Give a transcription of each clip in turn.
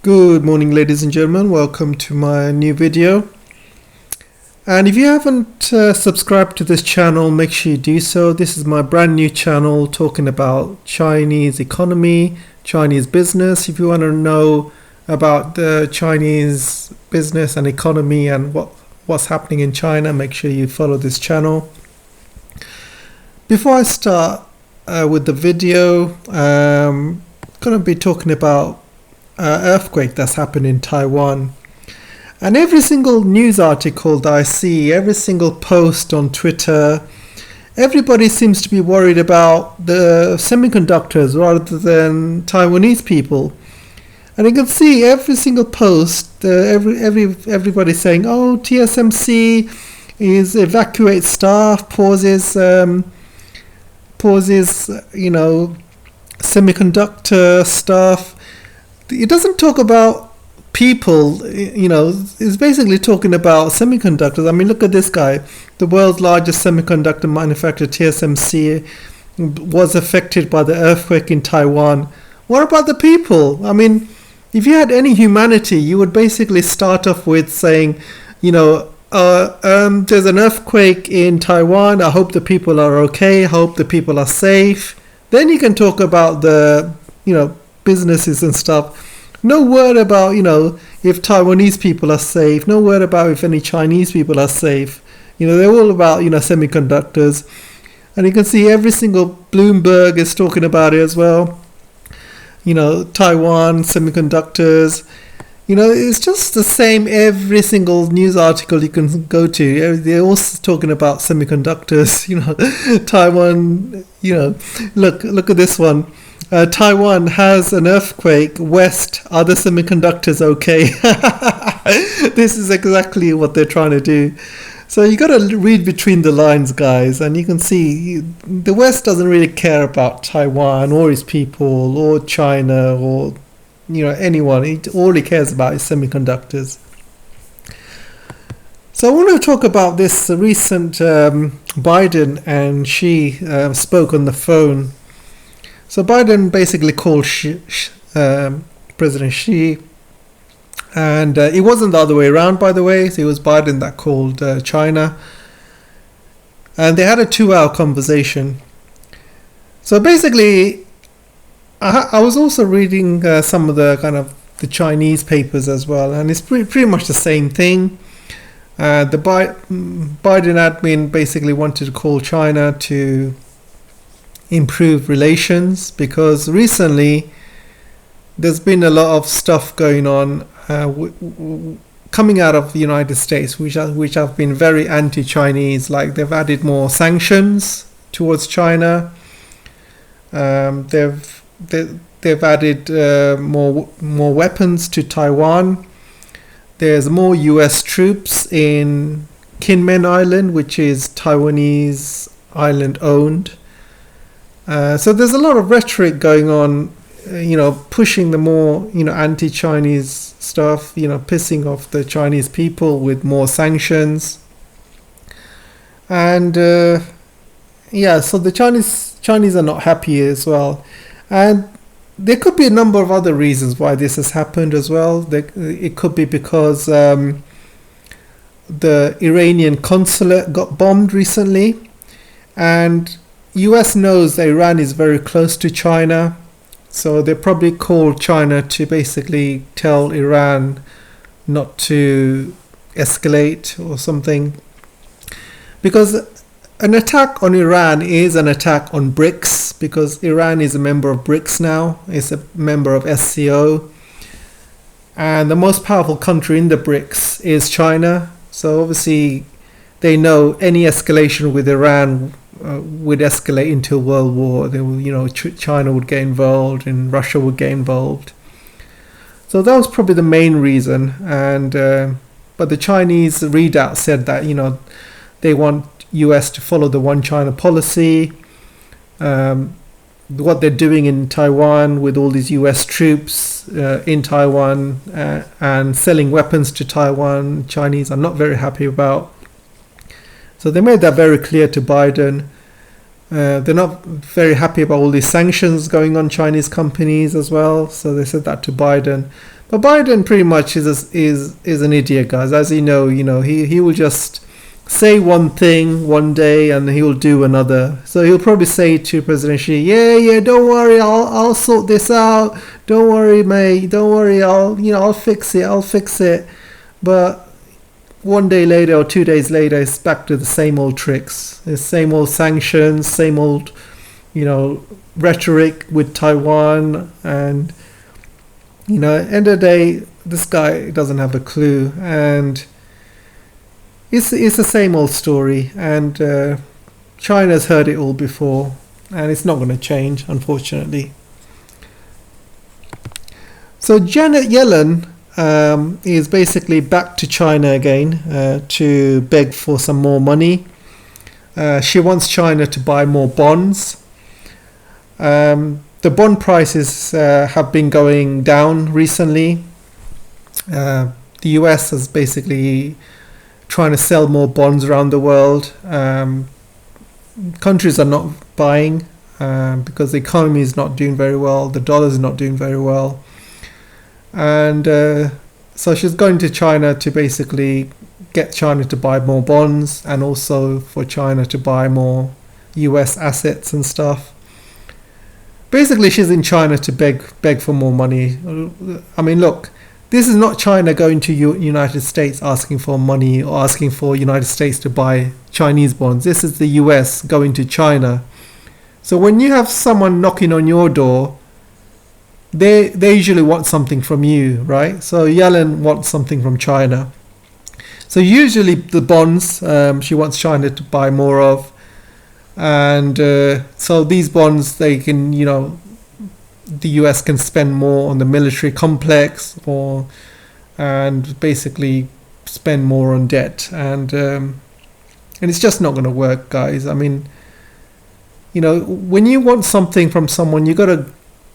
Good morning, ladies and gentlemen. Welcome to my new video. And if you haven't subscribed to this channel, make sure you do so. This is my brand new channel talking about Chinese economy, Chinese business. If you want to know about the Chinese business and economy and what's happening in China, make sure you follow this channel. Before I start with the video, I'm going to be talking about earthquake that's happened in Taiwan, and every single news article that I see, every single post on Twitter, everybody seems to be worried about the semiconductors rather than Taiwanese people. And you can see every single post, everybody saying, "Oh, TSMC is evacuate staff, pauses, semiconductor stuff." It doesn't talk about people, it's basically talking about semiconductors. I mean, look at this guy. The world's largest semiconductor manufacturer, TSMC, was affected by the earthquake in Taiwan. What about the people? I mean, if you had any humanity, you would basically start off with saying, there's an earthquake in Taiwan. I hope the people are okay. I hope the people are safe. Then you can talk about the, businesses and stuff. No word about, if Taiwanese people are safe. No word about if any Chinese people are safe. They're all about, semiconductors. And you can see every single Bloomberg is talking about it as well. Taiwan, semiconductors. It's just the same every single news article you can go to. They're also talking about semiconductors. Taiwan, look at this one. Taiwan has an earthquake. West, are the semiconductors okay? This is exactly what they're trying to do. So you got to read between the lines, guys, and you can see the West doesn't really care about Taiwan or its people or China or anyone. All he cares about is semiconductors. So I want to talk about this recent Biden and Xi spoke on the phone. So Biden basically called President Xi, and it wasn't the other way around, by the way. So it was Biden that called China, and they had a 2-hour conversation. So basically, I was also reading some of the kind of the Chinese papers as well, and it's pretty much the same thing. The Biden admin basically wanted to call China to improve relations, because recently there's been a lot of stuff going on coming out of the United States which have been very anti-Chinese. Like, they've added more sanctions towards China. They've added more weapons to Taiwan. There's more US troops in Kinmen Island, which is Taiwanese island owned. So there's a lot of rhetoric going on, pushing the more, anti-Chinese stuff, pissing off the Chinese people with more sanctions. And so the Chinese are not happy as well. And there could be a number of other reasons why this has happened as well. It could be because the Iranian consulate got bombed recently, and US knows that Iran is very close to China, so they probably called China to basically tell Iran not to escalate or something. Because an attack on Iran is an attack on BRICS, because Iran is a member of BRICS now. It's a member of SCO. And the most powerful country in the BRICS is China. So obviously they know any escalation with Iran would escalate into a world war. They will, China would get involved and Russia would get involved. So that was probably the main reason. And but the Chinese readout said that they want US to follow the one China policy. What they're doing in Taiwan with all these US troops in Taiwan and selling weapons to Taiwan, Chinese are not very happy about. So they made that very clear to Biden. They're not very happy about all these sanctions going on Chinese companies as well. So they said that to Biden. But Biden pretty much is an idiot, guys. As you know, he will just say one thing one day and he will do another. So he'll probably say to President Xi, yeah, don't worry, I'll sort this out. Don't worry, mate. Don't worry, I'll fix it. But one day later or 2 days later, it's back to the same old tricks. The same old sanctions, same old, rhetoric with Taiwan. And, at the end of the day, this guy doesn't have a clue. And it's the same old story. And China's heard it all before. And it's not going to change, unfortunately. So Janet Yellen is basically back to China again to beg for some more money. She wants China to buy more bonds. The bond prices have been going down recently. The US is basically trying to sell more bonds around the world. Countries are not buying because the economy is not doing very well. The dollar is not doing very well. And so she's going to China to basically get China to buy more bonds and also for China to buy more US assets and stuff. Basically, she's in China to beg for more money. I mean, look, this is not China going to United States asking for money or asking for United States to buy Chinese bonds. This is the US going to China. So when you have someone knocking on your door, they usually want something from you, right? So Yellen wants something from China. So usually the bonds she wants China to buy more of. And so these bonds, they can, the US can spend more on the military complex and basically spend more on debt. And it's just not going to work, guys. I mean, when you want something from someone, you got to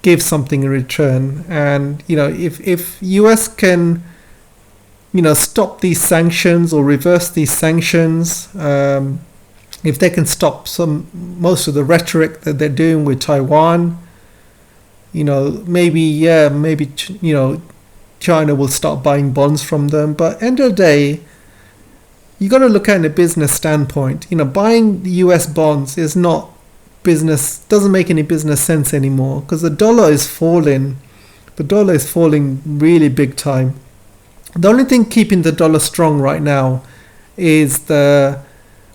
give something in return. And if US can stop these sanctions or reverse these sanctions, if they can stop most of the rhetoric that they're doing with Taiwan, maybe China will start buying bonds from them. But end of the day, you got to look at it in a business standpoint. Buying the US bonds is not business, doesn't make any business sense anymore because the dollar is falling. The dollar is falling really big time. The only thing keeping the dollar strong right now is the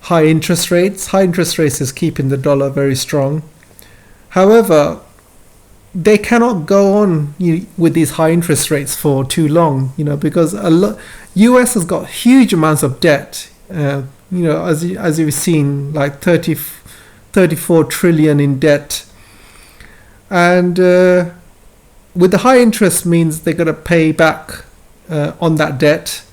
high interest rates. High interest rates is keeping the dollar very strong. However, they cannot go on with these high interest rates for too long, because US has got huge amounts of debt. As you've seen, like 34 trillion in debt. And with the high interest means they're going to pay back on that debt.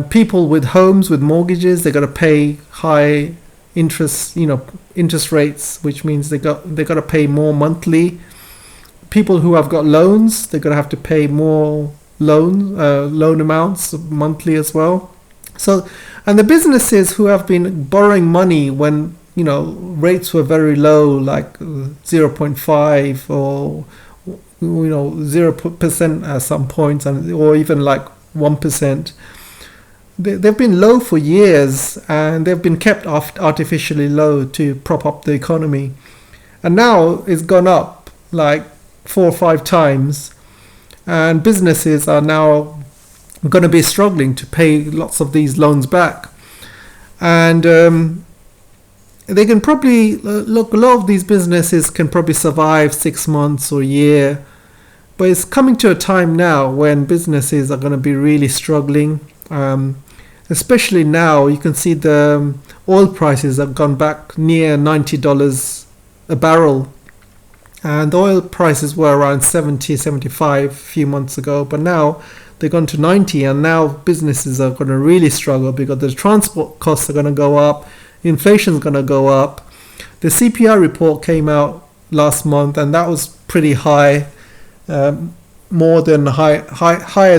People with homes, with mortgages, they're going to pay high interest, interest rates, which means they got to pay more monthly. People who have got loans, they're going to have to pay more loan amounts monthly as well. So, and the businesses who have been borrowing money when rates were very low, like 0.5 or 0% at some points, or even like 1%. They've been low for years, and they've been kept artificially low to prop up the economy. And now it's gone up like 4 or 5 times, and businesses are now going to be struggling to pay lots of these loans back. And they can probably a lot of these businesses can probably survive 6 months or a year, but it's coming to a time now when businesses are going to be really struggling. Especially now, you can see the oil prices have gone back near $90 a barrel, and the oil prices were around 70, 75 a few months ago, but now they've gone to 90, and now businesses are going to really struggle because the transport costs are going to go up. Inflation is going to go up. The CPI report came out last month, and that was pretty high, higher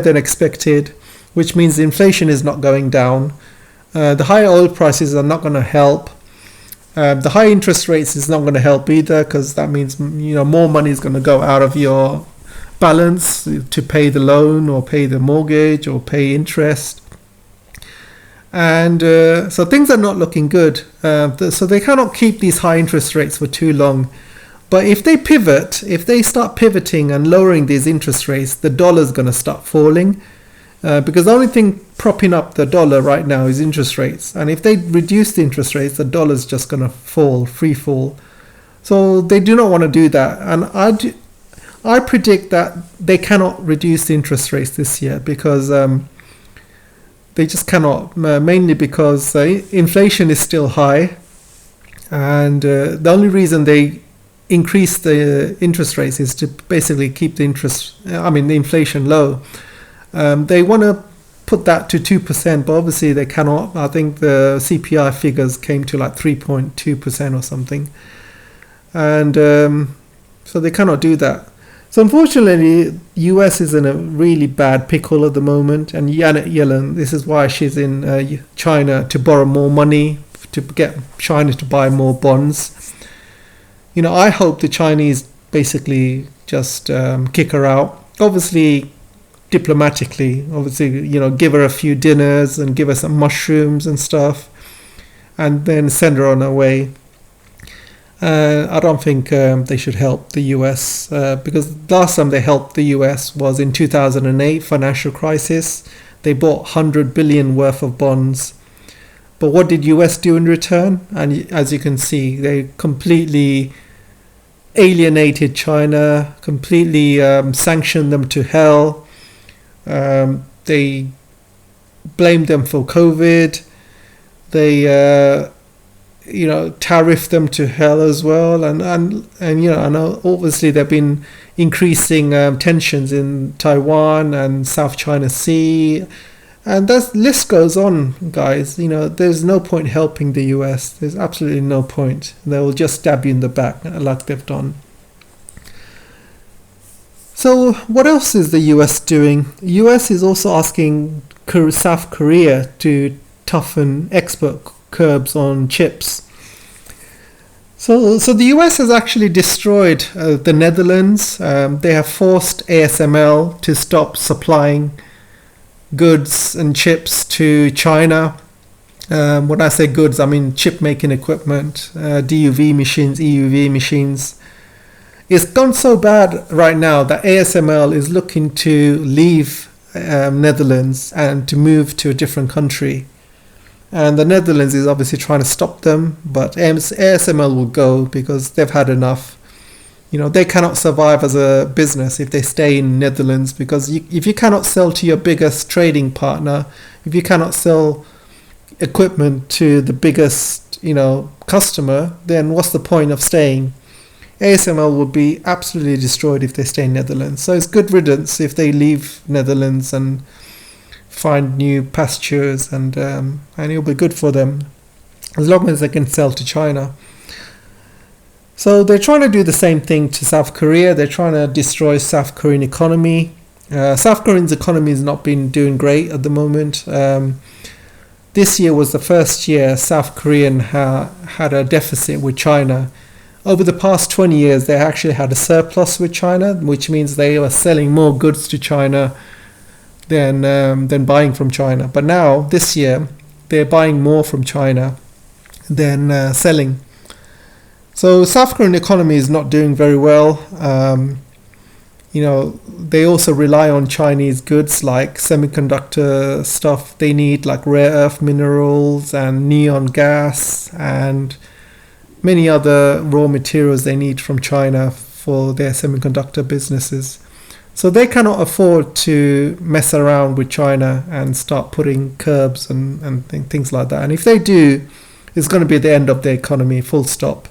than expected, which means the inflation is not going down. The high oil prices are not going to help. The high interest rates is not going to help either, because that means more money is going to go out of balance to pay the loan or pay the mortgage or pay interest. And so things are not looking good. So they cannot keep these high interest rates for too long. But if they pivot, if they start pivoting and lowering these interest rates, the dollar is going to start falling. Because the only thing propping up the dollar right now is interest rates. And if they reduce the interest rates, the dollar is just going to fall, free fall. So they do not want to do that. And I predict that they cannot reduce the interest rates this year because they just cannot, mainly because inflation is still high. And the only reason they increase the interest rates is to basically keep the inflation low. They want to put that to 2%, but obviously they cannot. I think the CPI figures came to like 3.2% or something. And so they cannot do that. So unfortunately, US is in a really bad pickle at the moment. And Janet Yellen, this is why she's in China, to borrow more money, to get China to buy more bonds. I hope the Chinese basically just kick her out. Obviously, diplomatically, give her a few dinners and give her some mushrooms and stuff, and then send her on her way. I don't think they should help the US because last time they helped the US was in 2008 financial crisis. They bought 100 billion worth of bonds. But what did US do in return? And as you can see, they completely alienated China, completely sanctioned them to hell. They blamed them for COVID. They tariffed them to hell as well, and obviously there've been increasing tensions in Taiwan and South China Sea, and that list goes on, guys. There's no point helping the US. There's absolutely no point. They will just stab you in the back like they've done. So what else is the US doing? The US is also asking South Korea to toughen export curbs on chips. So the US has actually destroyed the Netherlands. They have forced ASML to stop supplying goods and chips to China. When I say goods, I mean chip making equipment, DUV machines, EUV machines. It's gone so bad right now that ASML is looking to leave Netherlands and to move to a different country. And the Netherlands is obviously trying to stop them, but ASML will go because they've had enough. They cannot survive as a business if they stay in Netherlands, because if you cannot sell to your biggest trading partner, if you cannot sell equipment to the biggest, customer, then what's the point of staying? ASML will be absolutely destroyed if they stay in Netherlands. So it's good riddance if they leave Netherlands and find new pastures, and it'll be good for them as long as they can sell to China. So they're trying to do the same thing to South Korea. They're trying to destroy South Korean economy. South Korean's economy has not been doing great at the moment. This year was the first year South Korean had a deficit with China. Over the past 20 years, they actually had a surplus with China, which means they were selling more goods to China than buying from China. But now, this year, they're buying more from China than selling. So South Korean economy is not doing very well. They also rely on Chinese goods like semiconductor stuff they need, like rare earth minerals and neon gas and many other raw materials they need from China for their semiconductor businesses. So they cannot afford to mess around with China and start putting curbs and things like that. And if they do, it's going to be the end of their economy, full stop.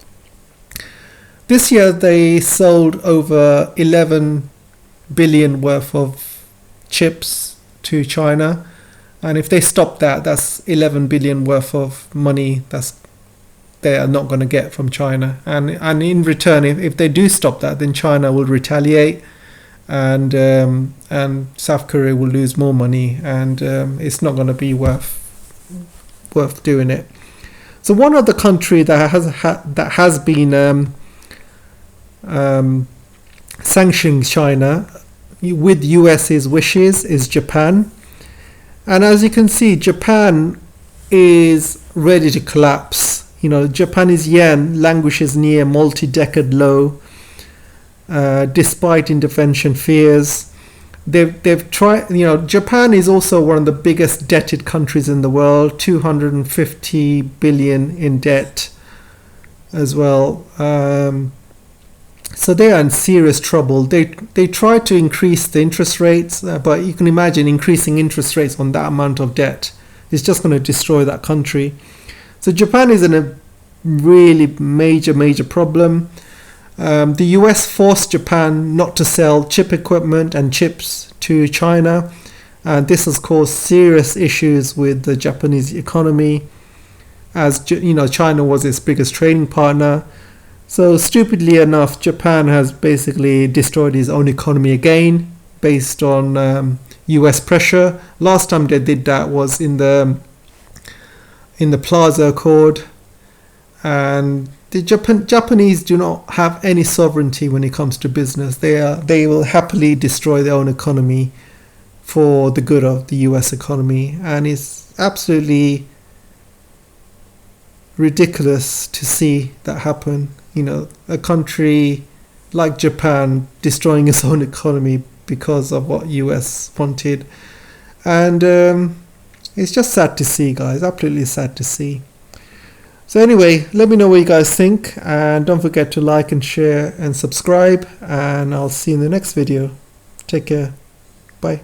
This year they sold over 11 billion worth of chips to China. And if they stop that, that's 11 billion worth of money they are not going to get from China. And in return, if they do stop that, then China will retaliate, and South Korea will lose more money, and it's not going to be worth doing it. So one other country that has been sanctioning China with US's wishes is Japan. And as you can see, Japan is ready to collapse. Japanese yen languishes near multi-decade low, despite intervention fears. They've tried. Japan is also one of the biggest debted countries in the world, 250 billion in debt as well. So they are in serious trouble. They try to increase the interest rates, but you can imagine increasing interest rates on that amount of debt is just going to destroy that country. So Japan is in a really major problem. The US forced Japan not to sell chip equipment and chips to China. This has caused serious issues with the Japanese economy, as China was its biggest trading partner. So stupidly enough, Japan has basically destroyed its own economy again based on US pressure. Last time they did that was in the Plaza Accord, and the Japanese do not have any sovereignty when it comes to business. They will happily destroy their own economy for the good of the US economy, and it's absolutely ridiculous to see that happen. A country like Japan destroying its own economy because of what US wanted. And it's just sad to see, guys. Absolutely sad to see. So anyway, let me know what you guys think, and don't forget to like and share and subscribe, and I'll see you in the next video. Take care. Bye.